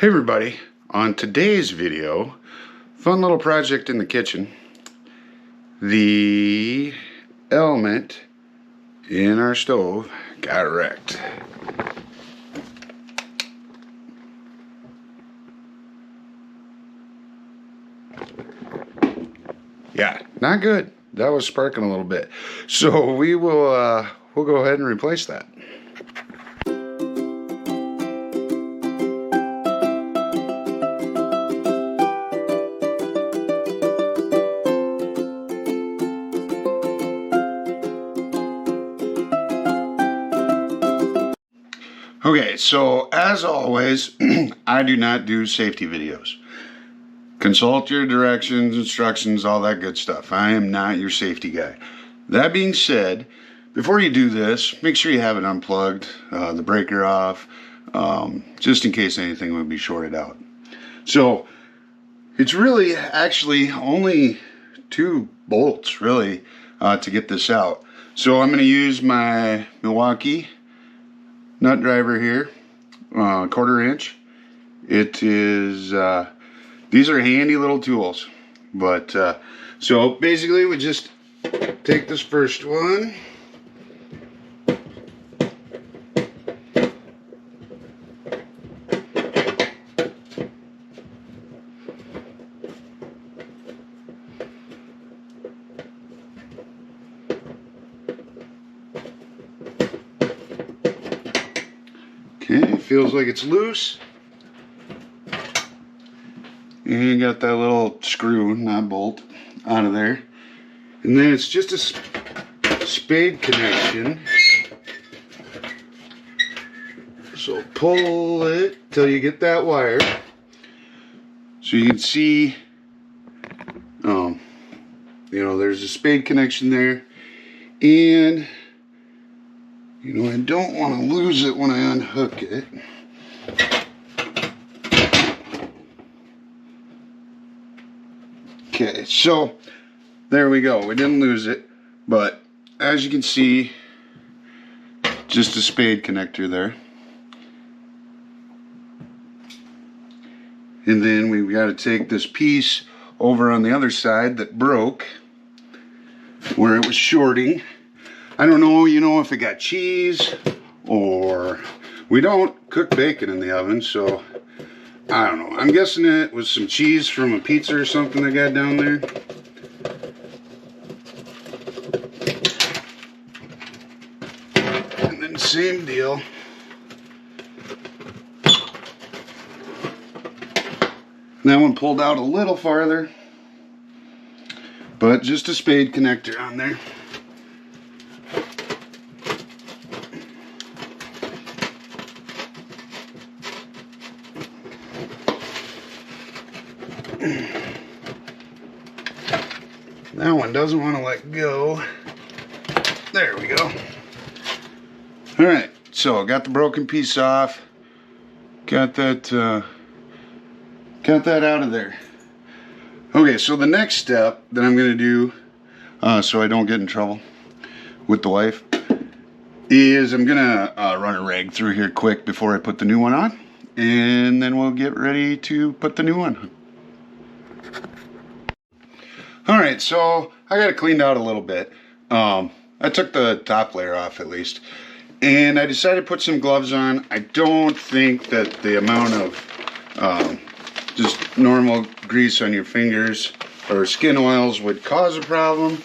Hey everybody, on today's video, fun little project in the kitchen. The element in our stove got wrecked. Yeah, not good. That was sparking a little bit. So we'll go ahead and replace that. Okay, so as always, I do not do safety videos. Consult your directions, instructions, all that good stuff. I am not your safety guy. That being said, before you do this, make sure you have it unplugged, the breaker off, just in case anything would be shorted out. So, it's really actually only 2 bolts, really, to get this out. So I'm going to use my Milwaukee nut driver here, 1/4 inch. It is, these are handy little tools, but so basically we just take this first one, okay, feels like it's loose. And you got that little screw, not bolt, out of there. And then it's just a spade connection. So pull it till you get that wire. So you can see, there's a spade connection there. And, I don't want to lose it when I unhook it. Okay, so there we go. We didn't lose it, but as you can see, just a spade connector there. And then we've got to take this piece over on the other side that broke, where it was shorting. I don't know, if it got cheese, or we don't cook bacon in the oven, so I don't know. I'm guessing it was some cheese from a pizza or something that got down there. And then same deal. That one pulled out a little farther, but just a spade connector on there. That one doesn't want to let go. There we go. Alright, so got the broken piece off. Got that out of there. Okay, so the next step that I'm going to do, so I don't get in trouble with the wife, is I'm going to run a rag through here quick before I put the new one on. And then we'll get ready to put the new one on. Alright, so I got it cleaned out a little bit. I took the top layer off at least. And I decided to put some gloves on. I don't think that the amount of just normal grease on your fingers or skin oils would cause a problem.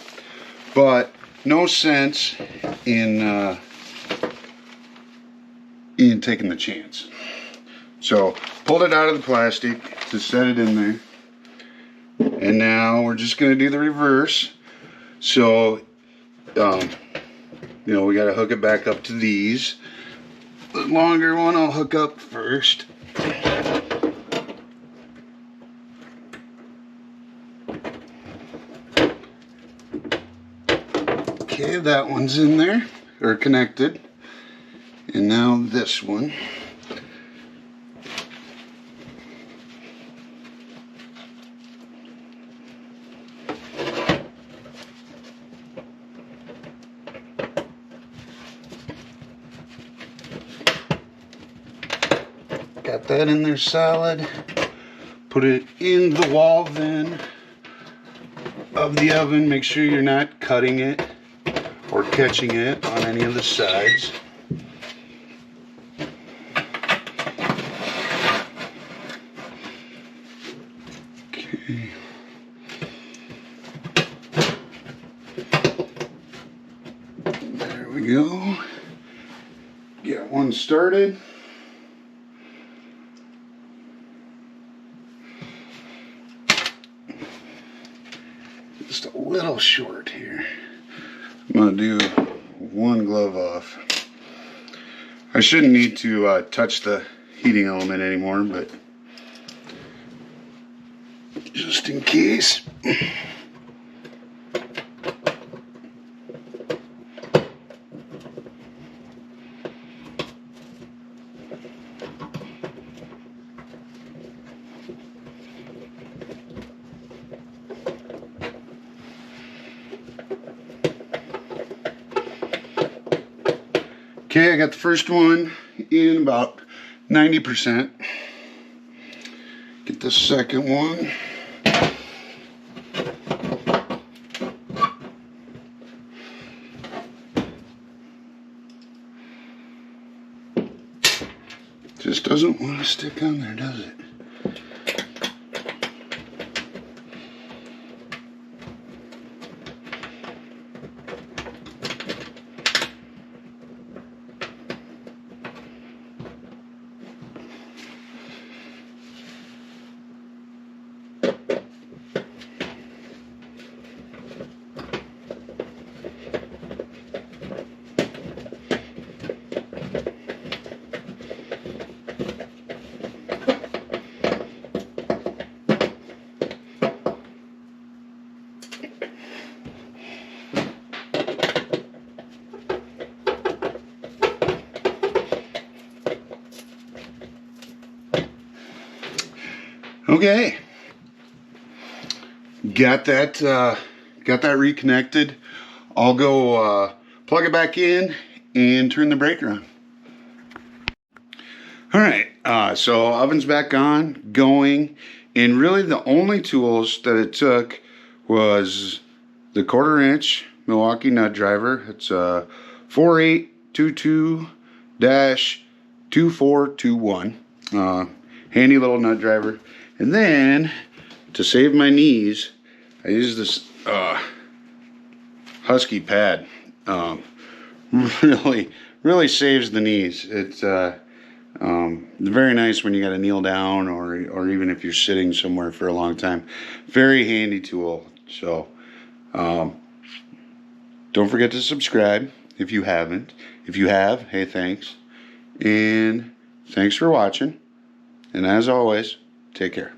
But no sense in taking the chance. So pulled it out of the plastic to set it in there. And now we're just going to do the reverse. So, we got to hook it back up to these. The longer one I'll hook up first. Okay, that one's in there, or connected. And now this one. that in there solid. Put it in the wall then of the oven. Make sure you're not cutting it or catching it on any of the sides. Okay. There we go. Get one started. Just a little short here. I'm gonna do one glove off. I shouldn't need to touch the heating element anymore, but just in case. Okay, I got the first one in about 90%. Get the second one. Just doesn't want to stick on there, does it? Okay, got that reconnected. I'll go plug it back in and turn the breaker on. All right, so oven's back on, going, and really the only tools that it took was the 1/4 inch Milwaukee nut driver. It's a 4822-2421. Handy little nut driver. And then, to save my knees, I use this Husky pad. Really saves the knees. It's very nice when you got to kneel down or even if you're sitting somewhere for a long time. Very handy tool. So, don't forget to subscribe if you haven't. If you have, hey, thanks. And thanks for watching. And as always, take care.